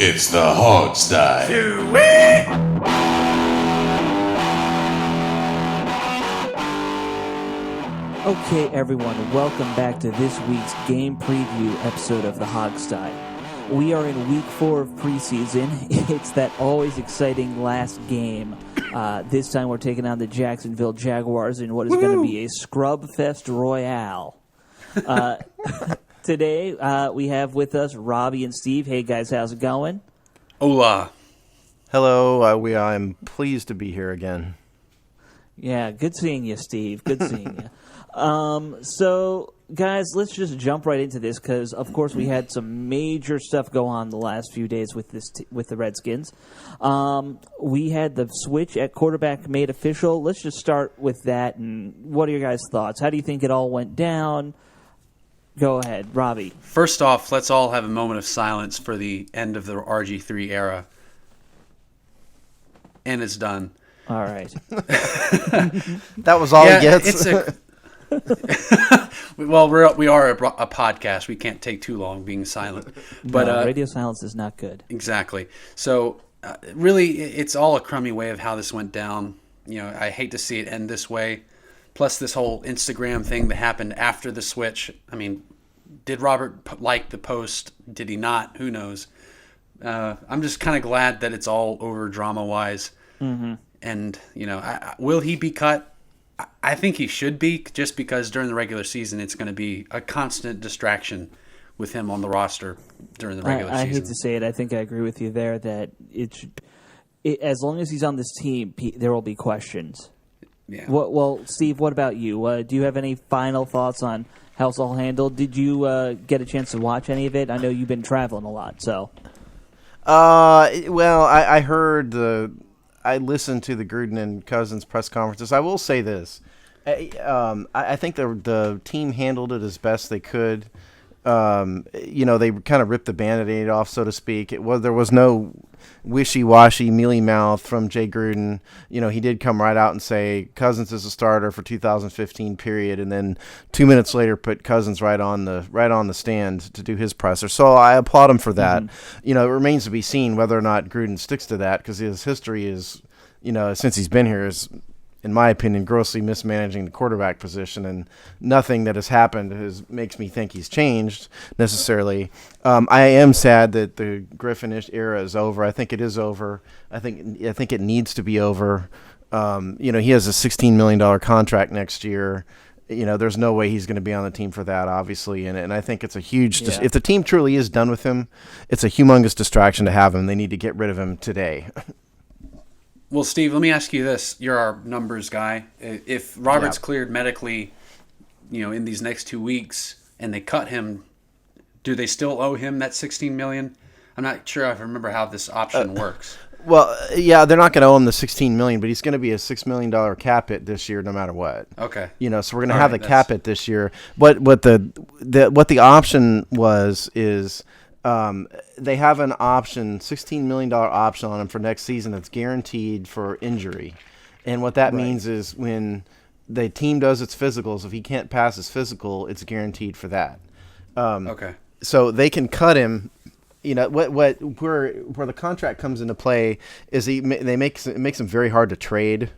It's the Hogstye. Okay, everyone, welcome back to this week's game preview episode of the Hogstye. We are in week 4 of preseason. It's that always exciting last game. This time we're taking on the Jacksonville Jaguars in what is going to be a scrub fest royale. Today we have with us Robbie and Steve. Hey guys, how's it going? Hola. Hello, I'm pleased to be here again. Yeah, good seeing you, Steve. Good seeing you. So, guys, let's just jump right into this because, of course, we had some major stuff go on the last few days with with the Redskins. We had the switch at quarterback made official. Let's just start with that. And what are your guys' thoughts? How do you think it all went down? Go ahead, Robbie. First off, let's all have a moment of silence for the end of the RG3 era. And it's done. All right. That was all he gets. Well, we are a podcast. We can't take too long being silent. But No, radio silence is not good. Exactly. So, really, it's all a crummy way of how this went down. You know, I hate to see it end this way. Plus, this whole Instagram thing that happened after the switch. I mean, did Robert like the post? Did he not? Who knows? I'm just kind of glad that it's all over drama-wise. Mm-hmm. And, you know, will he be cut? I think he should be, just because during the regular season it's going to be a constant distraction with him on the roster during the regular season. I hate to say it. I think I agree with you there that as long as he's on this team, there will be questions. Yeah. Well, Steve, what about you? Do you have any final thoughts on how it's all handled? Did you get a chance to watch any of it? I know you've been traveling a lot, so. Well, I heard I listened to the Gruden and Cousins press conferences. I will say this. I think the team handled it as best they could. They kind of ripped the Band-Aid off, so to speak. There was no wishy-washy, mealy-mouth from Jay Gruden. You know, he did come right out and say Cousins is a starter for 2015 period, and then 2 minutes later put Cousins right on the stand to do his presser. So I applaud him for that. Mm-hmm. You know, it remains to be seen whether or not Gruden sticks to that, because his history is, you know, since he's been here, is, in my opinion, grossly mismanaging the quarterback position, and nothing that has happened makes me think he's changed necessarily. I am sad that the Griffin-ish era is over. I think it is over. I think it needs to be over. He has a $16 million contract next year. You know, there's no way he's going to be on the team for that, obviously, and I think it's a huge. If the team truly is done with him, it's a humongous distraction to have him. They need to get rid of him today. Well, Steve, let me ask you this. You're our numbers guy. If Robert's cleared medically, you know, in these next 2 weeks, and they cut him, do they still owe him that $16 million? I'm not sure I remember how this option works. Well, yeah, they're not going to owe him the $16 million, but he's going to be a $6 million cap hit this year, no matter what. Okay. You know, so we're going to have the cap hit this year. What the option is. They have an option, $16 million option on him for next season that's guaranteed for injury. And what that means is when the team does its physicals, if he can't pass his physical, it's guaranteed for that. Okay. So they can cut him. You know, where the contract comes into play is it makes him very hard to trade,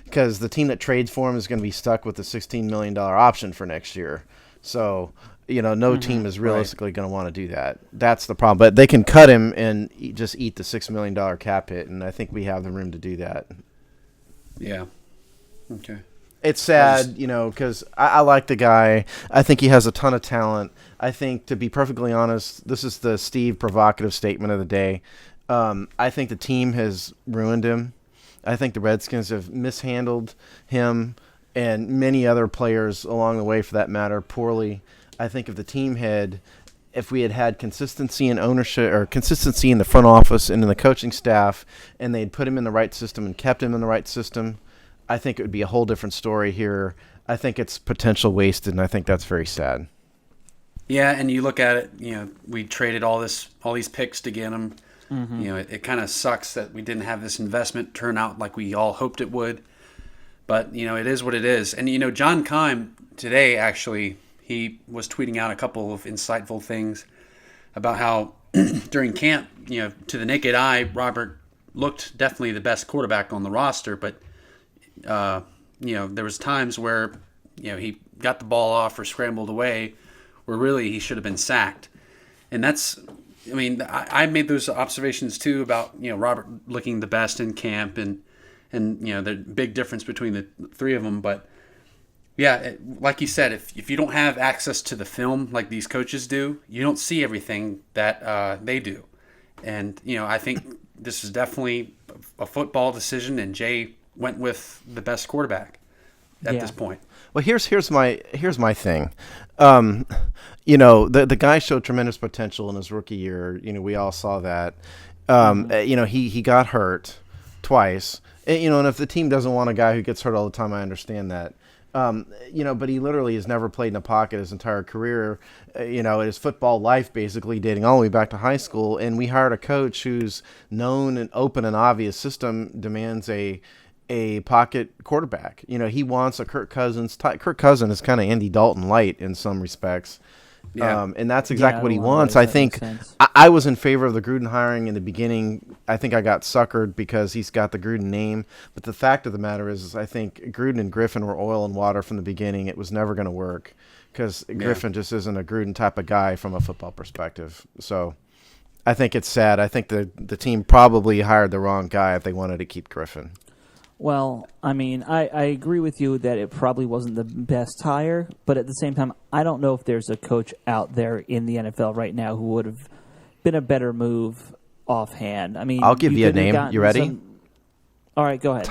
because the team that trades for him is going to be stuck with the $16 million option for next year. So, you know, no team is realistically going to want to do that. That's the problem. But they can cut him and just eat the $6 million cap hit, and I think we have the room to do that. Yeah. Okay. It's sad, you know, because I like the guy. I think he has a ton of talent. I think, to be perfectly honest, this is the Steve provocative statement of the day. I think the team has ruined him. I think the Redskins have mishandled him and many other players along the way, for that matter, poorly. I think if we had consistency in ownership, or consistency in the front office and in the coaching staff, and they'd put him in the right system and kept him in the right system, I think it would be a whole different story here. I think it's potential wasted, and I think that's very sad. Yeah, and you look at it, you know, we traded all these picks to get him. Mm-hmm. You know, it kind of sucks that we didn't have this investment turn out like we all hoped it would. But, you know, it is what it is. And, you know, John Keim today, actually, he was tweeting out a couple of insightful things about how during camp, to the naked eye, Robert looked definitely the best quarterback on the roster, but there was times where he got the ball off or scrambled away where really he should have been sacked. And I made those observations too about Robert looking the best in camp and the big difference between the three of them. But yeah, like you said, if you don't have access to the film like these coaches do, you don't see everything that they do. And I think this is definitely a football decision, and Jay went with the best quarterback at this point. Well, here's my thing. The guy showed tremendous potential in his rookie year. We all saw that. He got hurt twice. And if the team doesn't want a guy who gets hurt all the time, I understand that. But he literally has never played in a pocket his entire career, his football life basically dating all the way back to high school. And we hired a coach whose known and open and obvious system demands a pocket quarterback. He wants a Kirk Cousins. Kirk Cousins is kind of Andy Dalton light in some respects. Yeah. And that's exactly what he wants. I think I was in favor of the Gruden hiring in the beginning. I think I got suckered because he's got the Gruden name. But the fact of the matter is I think Gruden and Griffin were oil and water from the beginning. It was never going to work because Griffin just isn't a Gruden type of guy from a football perspective. So I think it's sad. I think the team probably hired the wrong guy if they wanted to keep Griffin. Well, I agree with you that it probably wasn't the best hire, but at the same time, I don't know if there's a coach out there in the NFL right now who would have been a better move offhand. I'll give you a name. You ready? All right, go ahead.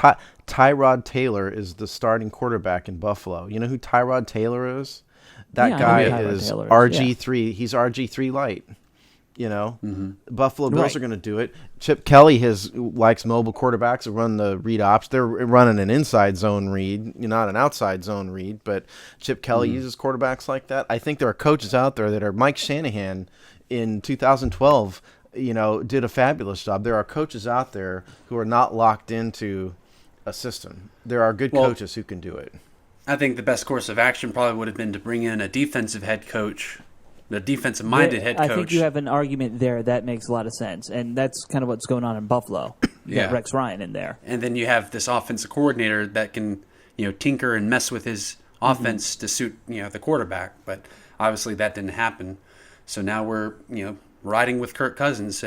Tyrod Taylor is the starting quarterback in Buffalo. You know who Tyrod Taylor is? That guy is RG3. Yeah. He's RG3 light. Buffalo Bills are going to do it. Chip Kelly likes mobile quarterbacks who run the read ops. They're running an inside zone read, not an outside zone read, but Chip Kelly uses quarterbacks like that. I think there are coaches out there that are Mike Shanahan in 2012, did a fabulous job. There are coaches out there who are not locked into a system. There are good coaches who can do it. I think the best course of action probably would have been to bring in a defensive head coach. The defensive-minded head coach. I think you have an argument there. That makes a lot of sense. And that's kind of what's going on in Buffalo. You got Rex Ryan in there. And then you have this offensive coordinator that can, tinker and mess with his offense to suit, the quarterback. But obviously that didn't happen. So now we're, riding with Kirk Cousins,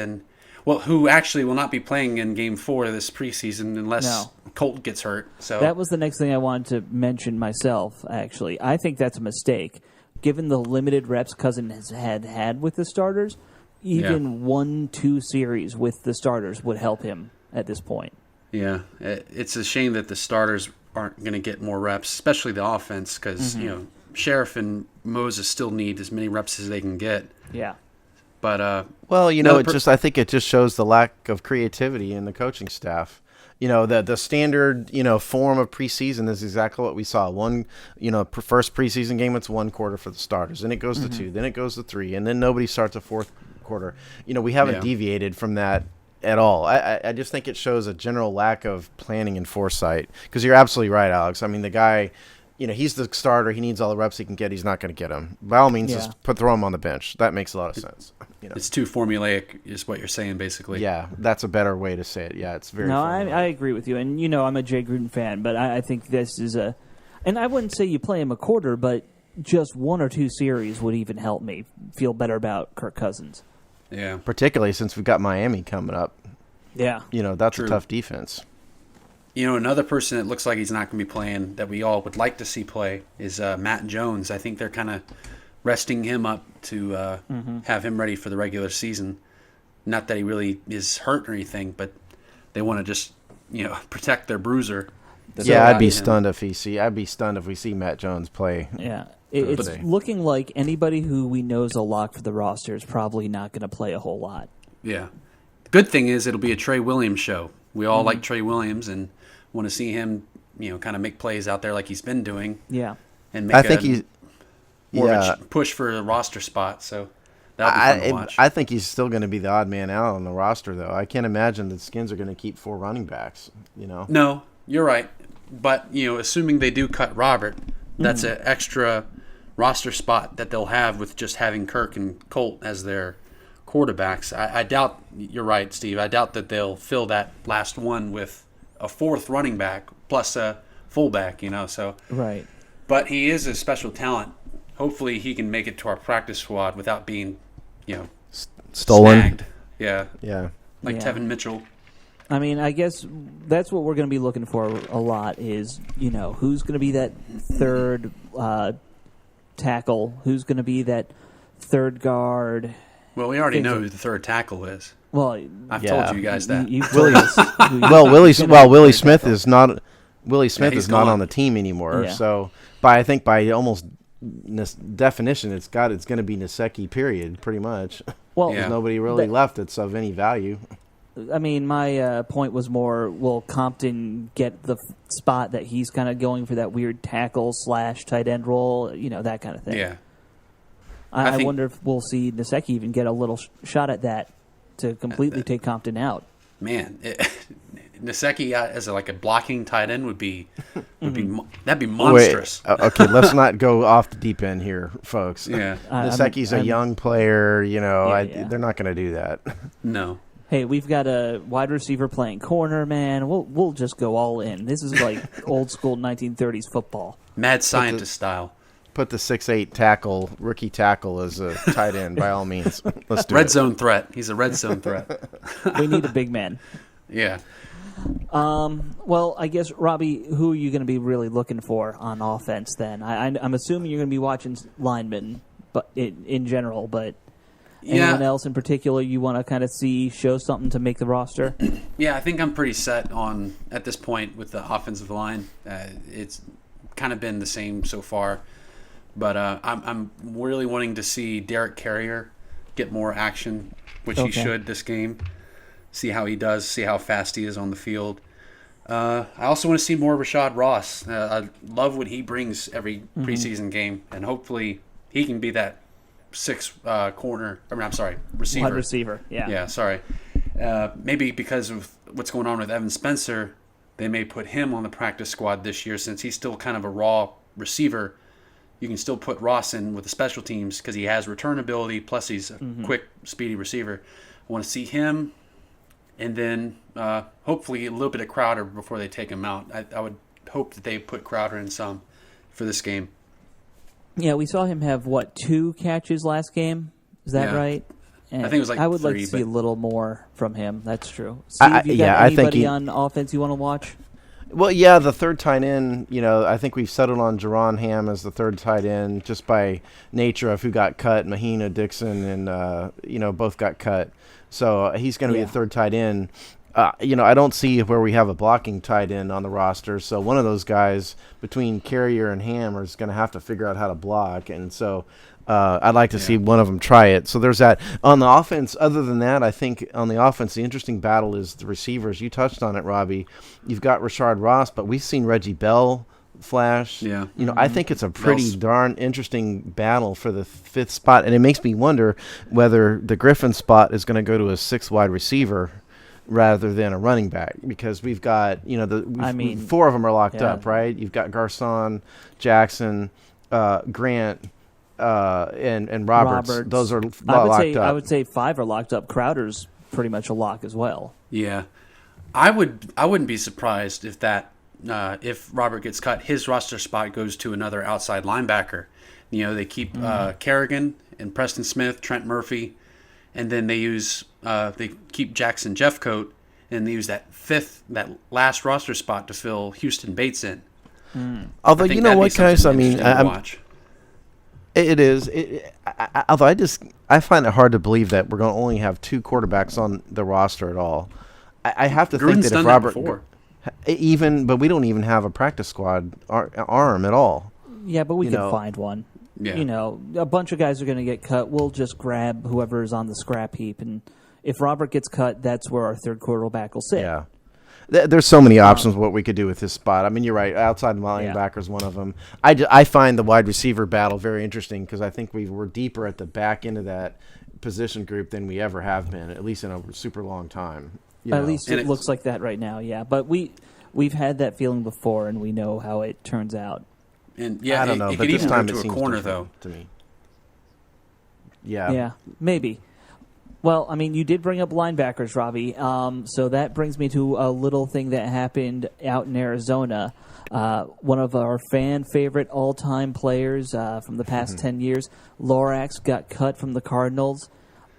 who actually will not be playing in Game 4 of this preseason unless Colt gets hurt. So that was the next thing I wanted to mention myself, actually. I think that's a mistake. Given the limited reps Cousins has had with the starters, even 1-2 series with the starters would help him at this point. Yeah, it's a shame that the starters aren't going to get more reps, especially the offense, because Sheriff and Moses still need as many reps as they can get. Yeah, but I think it just shows the lack of creativity in the coaching staff. The standard, form of preseason is exactly what we saw. One, first preseason game, it's one quarter for the starters. Then it goes to two. Then it goes to three. And then nobody starts a fourth quarter. We haven't deviated from that at all. I just think it shows a general lack of planning and foresight. Because you're absolutely right, Alex. The guy, he's the starter. He needs all the reps he can get. He's not going to get them. By all means, just throw him on the bench. That makes a lot of sense. It's too formulaic is what you're saying, basically. Yeah, that's a better way to say it. Yeah, it's very formulaic. I agree with you. And, I'm a Jay Gruden fan, but I think this is and I wouldn't say you play him a quarter, but just 1 or 2 series would even help me feel better about Kirk Cousins. Yeah. Particularly since we've got Miami coming up. Yeah. That's a tough defense. Another person that looks like he's not going to be playing that we all would like to see play is Matt Jones. I think they're kind of resting him up to have him ready for the regular season. Not that he really is hurt or anything, but they want to just protect their bruiser. I'd be stunned if we see Matt Jones play. Yeah, it's looking like anybody who we know is a lock for the roster is probably not going to play a whole lot. Yeah, the good thing is it'll be a Trey Williams show. We all like Trey Williams and want to see him, kind of make plays out there like he's been doing. Yeah, and make more of a push for a roster spot. So that'll be fun to watch. I think he's still going to be the odd man out on the roster, though. I can't imagine the Skins are going to keep 4 running backs. No, you're right. But assuming they do cut Robert, that's an extra roster spot that they'll have with just having Kirk and Colt as their quarterbacks. I doubt, you're right, Steve. I doubt that they'll fill that last one with a fourth running back plus a fullback, so. Right. But he is a special talent. Hopefully he can make it to our practice squad without being, Stolen. snagged. Yeah. Yeah. Like Yeah. Tevin Mitchell. I mean, I guess that's what we're going to be looking for a lot is, who's going to be that third tackle? Who's going to be that third guard? Well, we already know who the third tackle is. Well, I've Yeah. told you guys that. You've told us who Well, you're gonna Willie third Smith tackle. is not. Willie Smith he's is not gone. on the team anymore. Yeah. So, I think by almost definition, it's going to be Nasecki. Period. Pretty much. Well, Yeah. There's nobody really That- left that's of any value. I mean, my point was more, will Compton get the spot that he's kind of going for that weird tackle / tight end role, that kind of thing. Yeah. I I think- wonder if we'll see Nasecki even get a little shot at that to completely take Compton out. Man, Nasecki as a blocking tight end would be that'd be monstrous. Wait, okay, let's not go off the deep end here, folks. Yeah. Nasecki's a young player. Yeah. They're not going to do that. No. Hey, we've got a wide receiver playing corner, man. We'll just go all in. This is like old school 1930s football. Mad scientist style. Put the 6'8" rookie tackle as a tight end by all means. Let's do Red it. zone threat. He's a red zone threat. We need a big man. Yeah. Well, I guess, Robbie, who are you going to be really looking for on offense then? I'm assuming you're going to be watching linemen, but in general, but anyone else in particular you want to kind of show something to make the roster? Yeah, I think I'm pretty set on, at this point, with the offensive line. It's kind of been the same so far. But I'm really wanting to see Derek Carrier get more action, which he should this game. See how he does, see how fast he is on the field. I also want to see more Rashad Ross. I love what he brings every preseason game, and hopefully he can be that receiver. Wide receiver, yeah. Yeah, sorry. Maybe because of what's going on with Evan Spencer, they may put him on the practice squad this year since he's still kind of a raw receiver. You can still put Ross in with the special teams because he has return ability, plus he's a quick, speedy receiver. I want to see him, and then hopefully a little bit of Crowder before they take him out. I would hope that they put Crowder in some for this game. Yeah, we saw him have, 2 catches last game? Is that Yeah. right? I think it was like I would like 3, to see but- a little more from him. That's true. Steve, you got I think anybody on offense you want to watch? Well, yeah, the third tight end, I think we've settled on Jerron Ham as the third tight end just by nature of who got cut. Mahina, Dixon, and, both got cut. So he's going to be Yeah. the third tight end. I don't see where we have a blocking tight end on the roster. So one of those guys between Carrier and Ham is going to have to figure out how to block. And so I'd like to see one of them try it. So there's that. On the offense, other than that, I think on the offense, the interesting battle is the receivers. You touched on it, Robbie. You've got Rashard Ross, but we've seen Reggie Bell flash. Yeah. I think it's a pretty darn interesting battle for the 5th spot. And it makes me wonder whether the Griffin spot is going to go to a 6th wide receiver rather than a running back, because we've got, 4 of them are locked up, right? You've got Garcon, Jackson, Grant, and Roberts. Those are locked up. I would say 5 are locked up. Crowder's pretty much a lock as well. Yeah. I wouldn't be surprised if if Robert gets cut, his roster spot goes to another outside linebacker. They keep Kerrigan and Preston Smith, Trent Murphy, and then they keep Jackson Jeffcoat, and they use that last roster spot to fill Houston Bates in. Although, you know what, guys? I mean, watch. It is. Although I find it hard to believe that we're going to only have 2 quarterbacks on the roster at all. I have to think Gruden's that if done Robert before. but we don't even have a practice squad arm at all. Yeah, but we can find one. Yeah. A bunch of guys are going to get cut. We'll just grab whoever is on the scrap heap, and if Robert gets cut, that's where our third quarterback will sit. Yeah. There's so many options what we could do with this spot. I mean, you're right. Outside linebacker is one of them. I find the wide receiver battle very interesting because I think we're deeper at the back end of that position group than we ever have been, at least in a super long time. At least it looks like that right now, yeah. But we've had that feeling before, and we know how it turns out. And yeah, I don't know, it but could this even time go it to seems a corner though. different to me. Yeah. Yeah, maybe. Well, I mean, you did bring up linebackers, Robbie. So that brings me to a little thing that happened out in Arizona. One of our fan favorite all-time players from the past 10 years, Lorax, got cut from the Cardinals.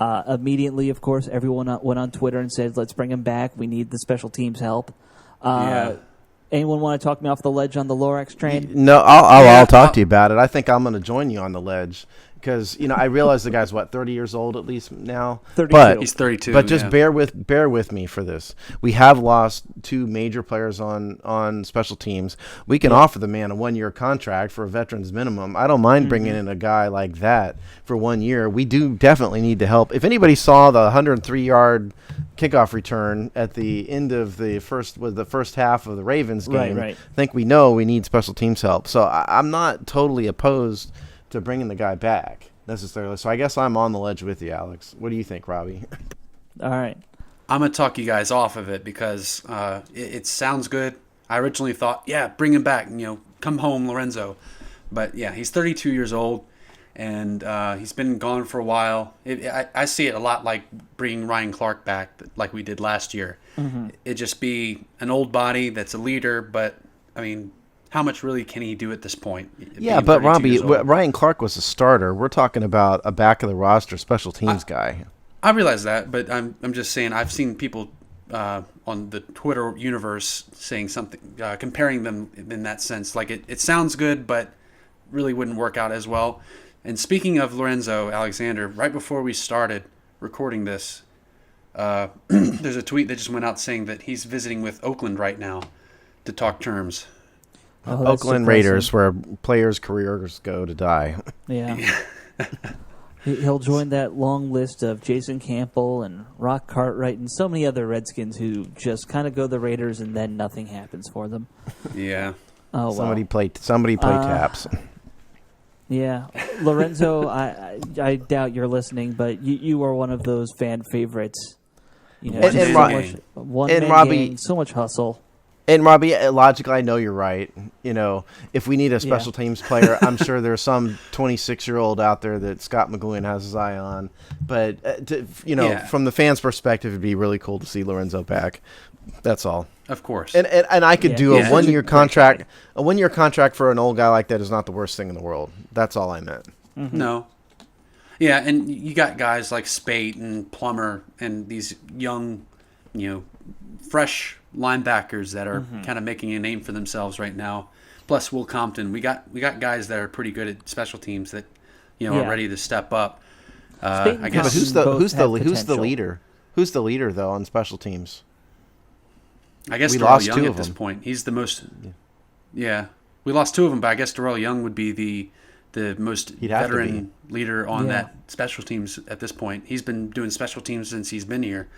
Immediately, of course, everyone went on Twitter and said, let's bring him back. We need the special teams help. Anyone want to talk me off the ledge on the Lorax train? No, I'll talk to you about it. I think I'm going to join you on the ledge because I realize the guy's 30 years old at least now. 32. But He's 32. But just bear with me for this. We have lost two major players on special teams. We can offer the man a 1-year contract for a veteran's minimum. I don't mind bringing in a guy like that for 1 year. We do definitely need to help. If anybody saw the 103-yard kickoff return at the end of the first half of the Ravens game, right. I think we know we need special teams help. So I'm not totally opposed to bringing the guy back necessarily. So I guess I'm on the ledge with you, Alex. What do you think, Robbie? All right. I'm going to talk you guys off of it because it sounds good. I originally thought, bring him back, come home, Lorenzo. But, he's 32 years old, and he's been gone for a while. I see it a lot like bringing Ryan Clark back like we did last year. It'd just be an old body that's a leader, but, I mean, how much really can he do at this point? Yeah, but Robbie, Ryan Clark was a starter. We're talking about a back of the roster special teams guy. I realize that, but I'm just saying I've seen people on the Twitter universe saying something, comparing them in that sense. Like it sounds good, but really wouldn't work out as well. And speaking of Lorenzo Alexander, right before we started recording this, there's a tweet that just went out saying that he's visiting with Oakland right now to talk terms. Oh, Oakland Raiders, where players' careers go to die. Yeah. He'll join that long list of Jason Campbell and Rock Cartwright and so many other Redskins who just kind of go the Raiders and then nothing happens for them. Yeah. Oh, well. Somebody play taps. Yeah. Lorenzo, I doubt you're listening, but you are one of those fan favorites. And Robbie, so much hustle. And Robbie, logically, I know you're right. If we need a special teams player, I'm sure there's some 26-year-old out there that Scott McGowan has his eye on. But from the fans' perspective, it'd be really cool to see Lorenzo back. That's all. Of course. And I could do a 1-year contract. A 1-year contract for an old guy like that is not the worst thing in the world. That's all I meant. Mm-hmm. No. Yeah, and you got guys like Spate and Plummer and these young, fresh linebackers that are kind of making a name for themselves right now. Plus Will Compton. We got guys that are pretty good at special teams that are ready to step up. I guess who's the leader? Who's the leader though on special teams? I guess we Darrell lost Young two at of this them. point. He's the most. Yeah, we lost two of them, but I guess Darrell Young would be the most veteran leader on that special teams at this point. He's been doing special teams since he's been here.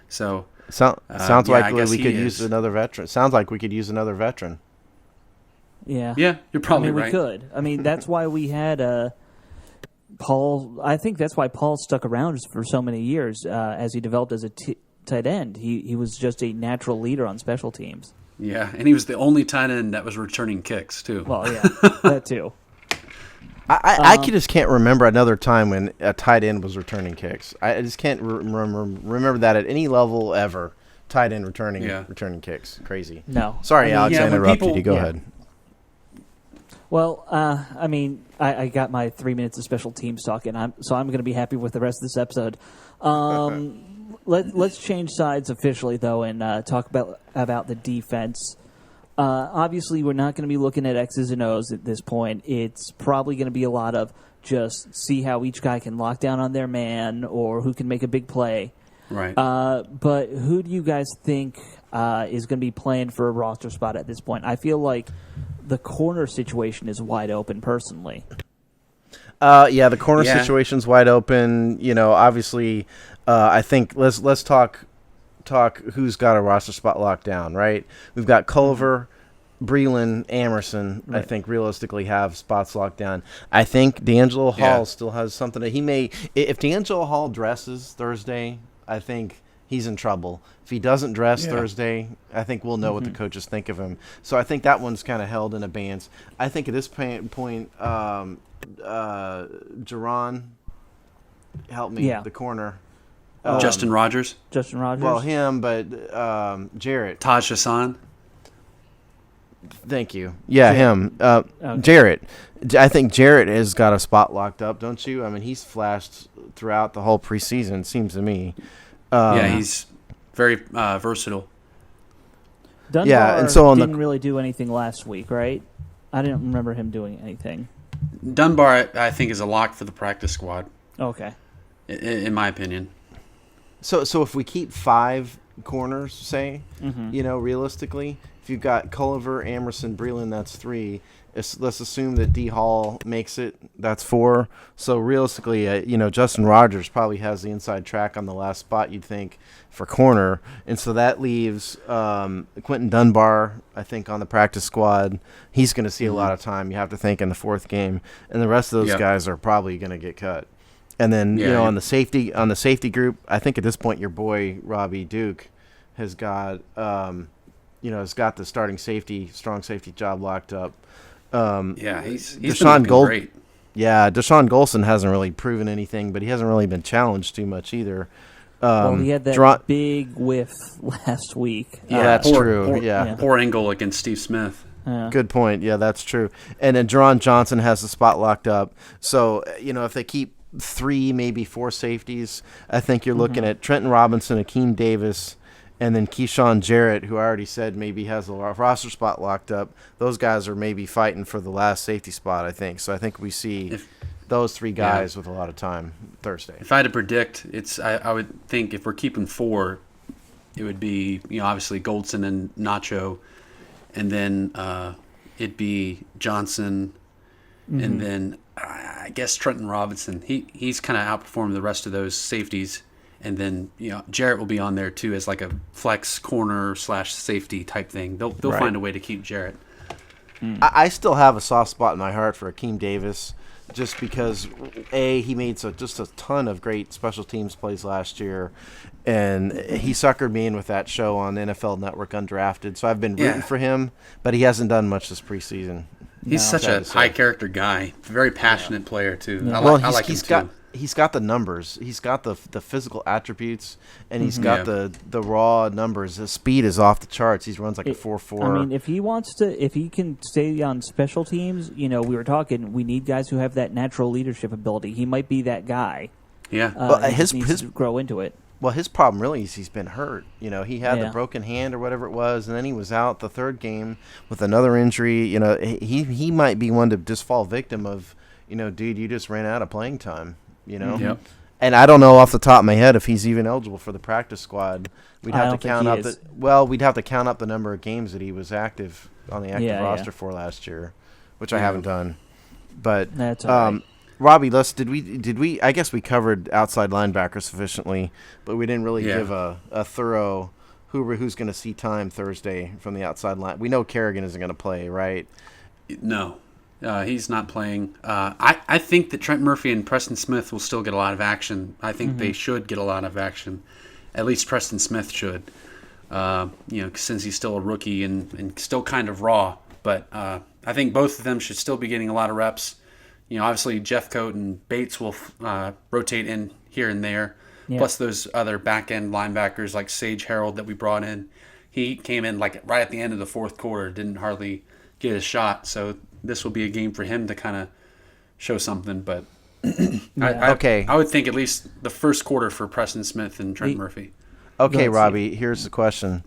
So sounds like we could use another veteran. Sounds like we could use another veteran. Yeah. Yeah, you're probably right. We could. I mean, that's why we had Paul. I think that's why Paul stuck around for so many years as he developed as a tight end. He was just a natural leader on special teams. Yeah, and he was the only tight end that was returning kicks too. Well, yeah, that too. I just can't remember another time when a tight end was returning kicks. I just can't remember that at any level ever. Tight end returning kicks. Crazy. No. Sorry, Alex, I interrupted you. Go ahead. Well, I got my 3 minutes of special teams talk, and I'm going to be happy with the rest of this episode. Let's change sides officially, though, and talk about the defense. Obviously, we're not going to be looking at X's and O's at this point. It's probably going to be a lot of just see how each guy can lock down on their man or who can make a big play. Right. But who do you guys think is going to be playing for a roster spot at this point? I feel like the corner situation is wide open, personally. The corner situation's wide open. Obviously, I think let's talk who's got a roster spot locked down, right? We've got Culver, Breland, Amerson, right. I think realistically have spots locked down. I think D'Angelo Hall still has something that he may – if D'Angelo Hall dresses Thursday, I think he's in trouble. If he doesn't dress Thursday, I think we'll know what the coaches think of him. So I think that one's kind of held in abeyance. I think at this point, Jerron, help me, the corner. Justin Rogers, Justin Rogers. Well, him, but Jarrett. Taj Hassan. Thank you. Yeah, him. Jarrett. I think Jarrett has got a spot locked up, don't you? I mean, he's flashed throughout the whole preseason, seems to me. He's very versatile. Dunbar and so didn't really do anything last week, right? I didn't remember him doing anything. Dunbar, I think, is a lock for the practice squad. Okay. In my opinion. So if we keep 5 corners, say, realistically, if you've got Culliver, Amerson, Breland, that's 3. Let's assume that D. Hall makes it. That's 4. So realistically, Justin Rogers probably has the inside track on the last spot, you'd think, for corner. And so that leaves Quentin Dunbar, I think, on the practice squad. He's going to see a lot of time, you have to think, in the 4th game. And the rest of those guys are probably going to get cut. And then, on the safety group, I think at this point your boy Robbie Duke has got has got the strong safety job locked up. He's been great. Yeah, Deshaun Golson hasn't really proven anything, but he hasn't really been challenged too much either. He had that big whiff last week. Yeah, that's true. Poor angle against Steve Smith. Good point. Yeah, that's true. And then Jerron Johnson has the spot locked up. So, if they keep 3, maybe 4 safeties, I think you're looking at Trenton Robinson, Akeem Davis, and then Keyshawn Jarrett, who I already said maybe has a roster spot locked up. Those guys are maybe fighting for the last safety spot, I think. So I think we see those 3 guys with a lot of time Thursday. If I had to predict, I would think if we're keeping 4, it would be obviously Goldson and Nacho, and then it'd be Johnson, and then I guess Trenton Robinson. He's kind of outperformed the rest of those safeties. And then Jarrett will be on there too as like a flex corner / safety type thing. They'll find a way to keep Jarrett. I still have a soft spot in my heart for Akeem Davis, just because he made just a ton of great special teams plays last year, and he suckered me in with that show on NFL Network Undrafted. So I've been rooting for him, but he hasn't done much this preseason. He's such a high character guy, very passionate player too. Yeah. I like him too. He's got the numbers. He's got the physical attributes, and he's got the raw numbers. His speed is off the charts. He runs like a 4.4. I mean, if he can stay on special teams, we were talking, we need guys who have that natural leadership ability. He might be that guy. Yeah. His needs to grow into it. Well, his problem really is he's been hurt. He had the broken hand or whatever it was, and then he was out the 3rd game with another injury. He might be one to just fall victim of, dude, you just ran out of playing time. Yep. And I don't know off the top of my head if he's even eligible for the practice squad. We'd have to count up we'd have to count up the number of games that he was active on the active roster for last year, which I haven't done. But that's all right. Robbie, did we I guess we covered outside linebacker sufficiently, but we didn't really give a thorough who's going to see time Thursday from the outside line. We know Kerrigan isn't going to play, right? No. He's not playing. I think that Trent Murphy and Preston Smith will still get a lot of action. I think they should get a lot of action. At least Preston Smith should. Since he's still a rookie and still kind of raw. But I think both of them should still be getting a lot of reps. Obviously Jeffcoat and Bates will rotate in here and there. Yeah. Plus those other back-end linebackers like Sage Harold that we brought in. He came in like right at the end of the 4th quarter, didn't hardly get a shot. So this will be a game for him to kind of show something, but I would think at least the 1st quarter for Preston Smith and Trent Murphy. Okay, Robbie, here's the question.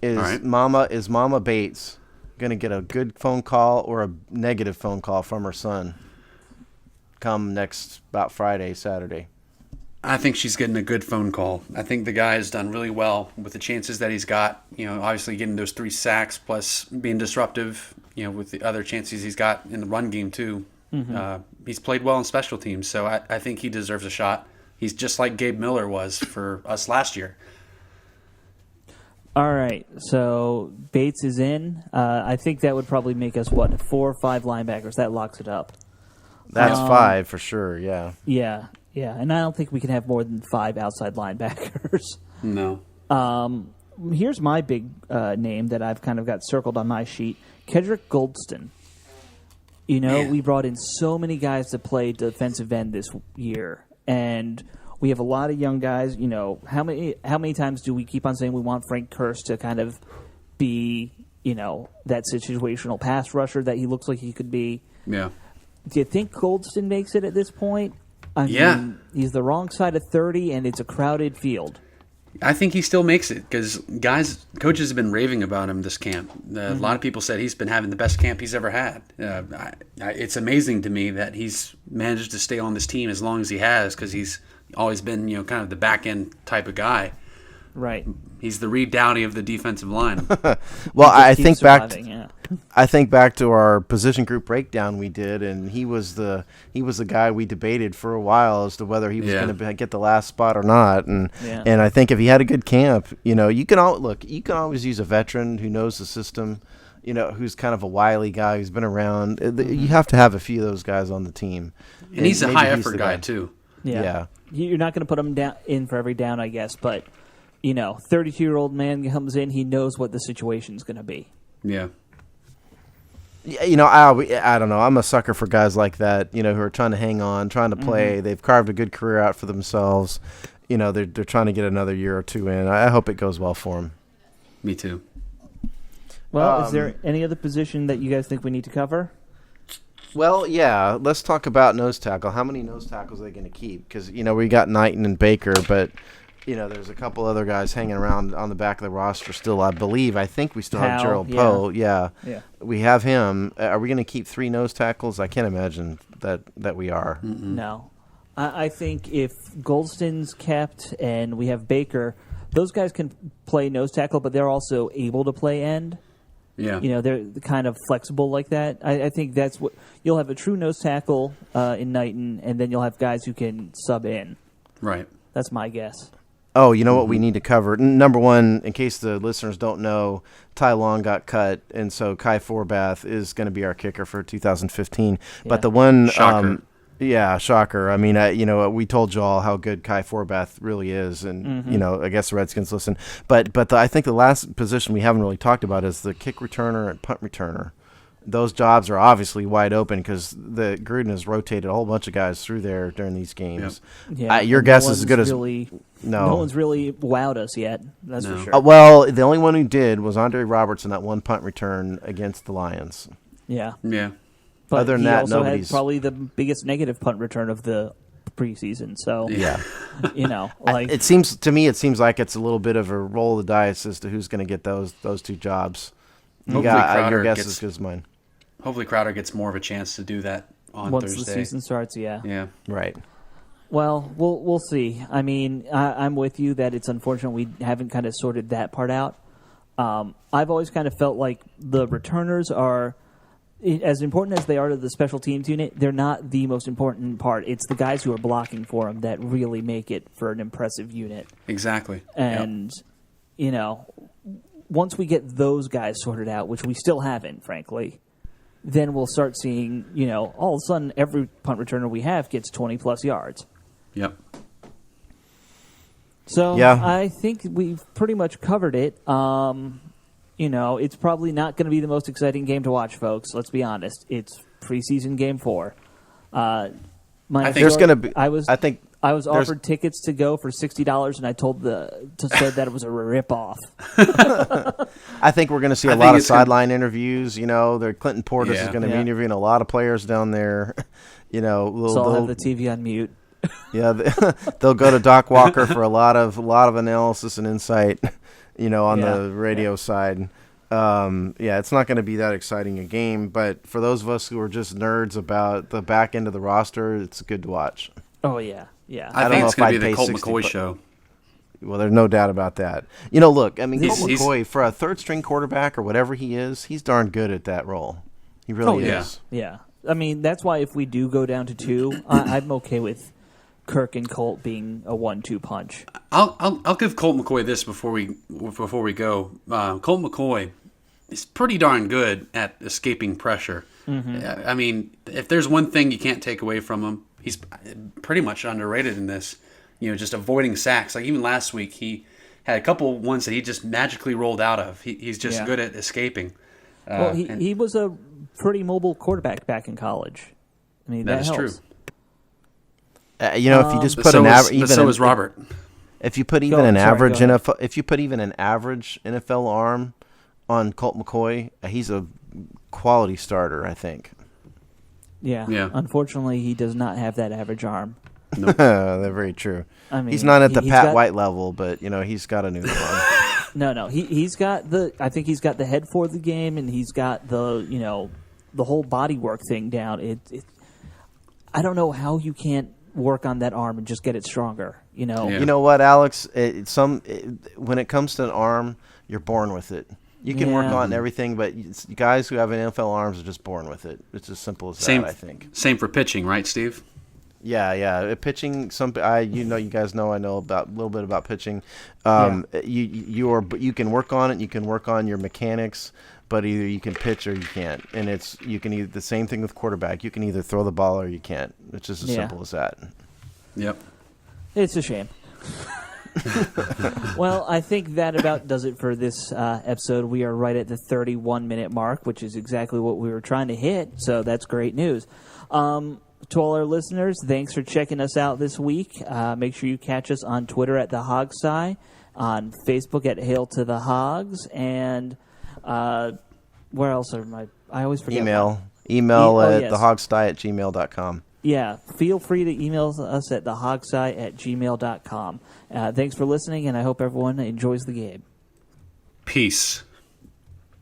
Is Mama Bates going to get a good phone call or a negative phone call from her son come next about Friday, Saturday? I think she's getting a good phone call. I think the guy has done really well with the chances that he's got. Obviously getting those 3 sacks plus being disruptive, with the other chances he's got in the run game too. He's played well in special teams, so I think he deserves a shot. He's just like Gabe Miller was for us last year. All right, so Bates is in. I think that would probably make us, 4 or 5 linebackers. That locks it up. That's 5 for sure, yeah. Yeah, and I don't think we can have more than 5 outside linebackers. No. Here's my big name that I've kind of got circled on my sheet, Kedrick Goldston. We brought in so many guys to play defensive end this year, and We have a lot of young guys. How many times do we keep on saying we want Frank Kirk to kind of be, that situational pass rusher that he looks like he could be? Yeah. Do you think Goldston makes it at this point? I mean, he's the wrong side of 30, and it's a crowded field. I think he still makes it because coaches have been raving about him this camp. A lot of people said he's been having the best camp he's ever had. It's amazing to me that he's managed to stay on this team as long as he has because he's always been, kind of the back end type of guy. Right. He's the Reed Dowdy of the defensive line. Well, I think back to our position group breakdown we did, and he was the guy we debated for a while as to whether he was going to get the last spot or not. And I think if he had a good camp, you can always use a veteran who knows the system, who's kind of a wily guy who's been around. You have to have a few of those guys on the team, and he's a high effort guy too. Yeah. You're not going to put him in for every down, I guess, but 32-year-old man comes in, he knows what the situation's going to be. Yeah. I don't know. I'm a sucker for guys like that, who are trying to hang on, trying to play. Mm-hmm. They've carved a good career out for themselves. They're trying to get another year or two in. I hope it goes well for them. Me too. Well, is there any other position that you guys think we need to cover? Well, yeah. Let's talk about nose tackle. How many nose tackles are they going to keep? Because, we got Knighton and Baker, but there's a couple other guys hanging around on the back of the roster still, I believe. I think we still have Gerald Poe. Yeah. We have him. Are we going to keep 3 nose tackles? I can't imagine that we are. Mm-mm. No. I think if Goldston's kept and we have Baker, those guys can play nose tackle, but they're also able to play end. Yeah. They're kind of flexible like that. I think that's what you'll have a true nose tackle in Knighton, and then you'll have guys who can sub in. Right. That's my guess. Oh, you know what we need to cover? Number one, in case the listeners don't know, Ty Long got cut, and so Kai Forbath is going to be our kicker for 2015. Yeah. But the one, shocker. Shocker. I mean, we told you all how good Kai Forbath really is, and I guess the Redskins listen. But I think the last position we haven't really talked about is the kick returner and punt returner. Those jobs are obviously wide open because the Gruden has rotated a whole bunch of guys through there during these games. Yep. Yeah, your guess is as good as no one's really wowed us yet. That's for sure. Well, the only one who did was Andre Roberts in that one punt return against the Lions. Yeah. Yeah. But other than he that, also nobody's had probably the biggest negative punt return of the preseason. So yeah, it seems like it's a little bit of a roll of the dice as to who's going to get those 2 jobs. Your guess is as good as mine. Hopefully Crowder gets more of a chance to do that on once Thursday. The season starts. Yeah. Right. Well, we'll see. I mean, I'm with you that it's unfortunate we haven't kind of sorted that part out. I've always kind of felt like the returners are, as important as they are to the special teams unit, they're not the most important part. It's the guys who are blocking for them that really make it for an impressive unit. Exactly. And, once we get those guys sorted out, which we still haven't, frankly, then we'll start seeing, all of a sudden every punt returner we have gets 20-plus yards. Yep. So yeah. I think we've pretty much covered it. It's probably not going to be the most exciting game to watch, folks. Let's be honest. It's preseason game 4. I was offered tickets to go for $60, and I said that it was a rip-off. I think we're going to see a lot of sideline interviews. Clinton Portis is going to be interviewing a lot of players down there. So I'll have the TV on mute. Yeah, they'll go to Doc Walker for a lot of analysis and insight. On the radio side. It's not going to be that exciting a game, but for those of us who are just nerds about the back end of the roster, it's good to watch. Oh, yeah. Yeah. I think it's going to be the Colt McCoy show. Well, there's no doubt about that. Look, I mean, Colt McCoy, for a third-string quarterback or whatever he is, he's darn good at that role. He really is. Yeah. I mean, that's why if we do go down to 2, I'm okay with Kirk and Colt being a 1-2 punch. I'll give Colt McCoy this before we go. Colt McCoy is pretty darn good at escaping pressure. Mm-hmm. I mean, if there's one thing you can't take away from him, he's pretty much underrated in this. Just avoiding sacks. Like even last week, he had a couple ones that he just magically rolled out of. He's just good at escaping. Well, he was a pretty mobile quarterback back in college. I mean, that is helps. true. If you just put so an average, is, so is Robert. If you put even if you put even an average NFL arm on Colt McCoy, he's a quality starter, I think. Yeah. Unfortunately, he does not have that average arm. Nope. That's very true. I mean, he's not at the Pat White level, but he's got a new arm. No, he's got I think he's got the head for the game, and he's got the whole body work thing down. I don't know how you can't work on that arm and just get it stronger. You know what, Alex? When it comes to an arm, you're born with it. You can work on everything, but guys who have NFL arms are just born with it. It's as simple as that, I think. Same for pitching, right, Steve? Yeah. Pitching. You guys know I know a little bit about pitching. You can work on it. You can work on your mechanics, but either you can pitch or you can't. And you can either the same thing with quarterback. You can either throw the ball or you can't. It's just as simple as that. Yep. It's a shame. Well, I think that about does it for this episode. We are right at the 31-minute mark, which is exactly what we were trying to hit. So that's great news. To all our listeners, thanks for checking us out this week. Make sure you catch us on Twitter at The Hogsty, on Facebook at Hail to the Hogs, and where else I always forget. Email at thehogsty@gmail.com. Yeah, feel free to email us at thehogsty@gmail.com. Thanks for listening, and I hope everyone enjoys the game. Peace.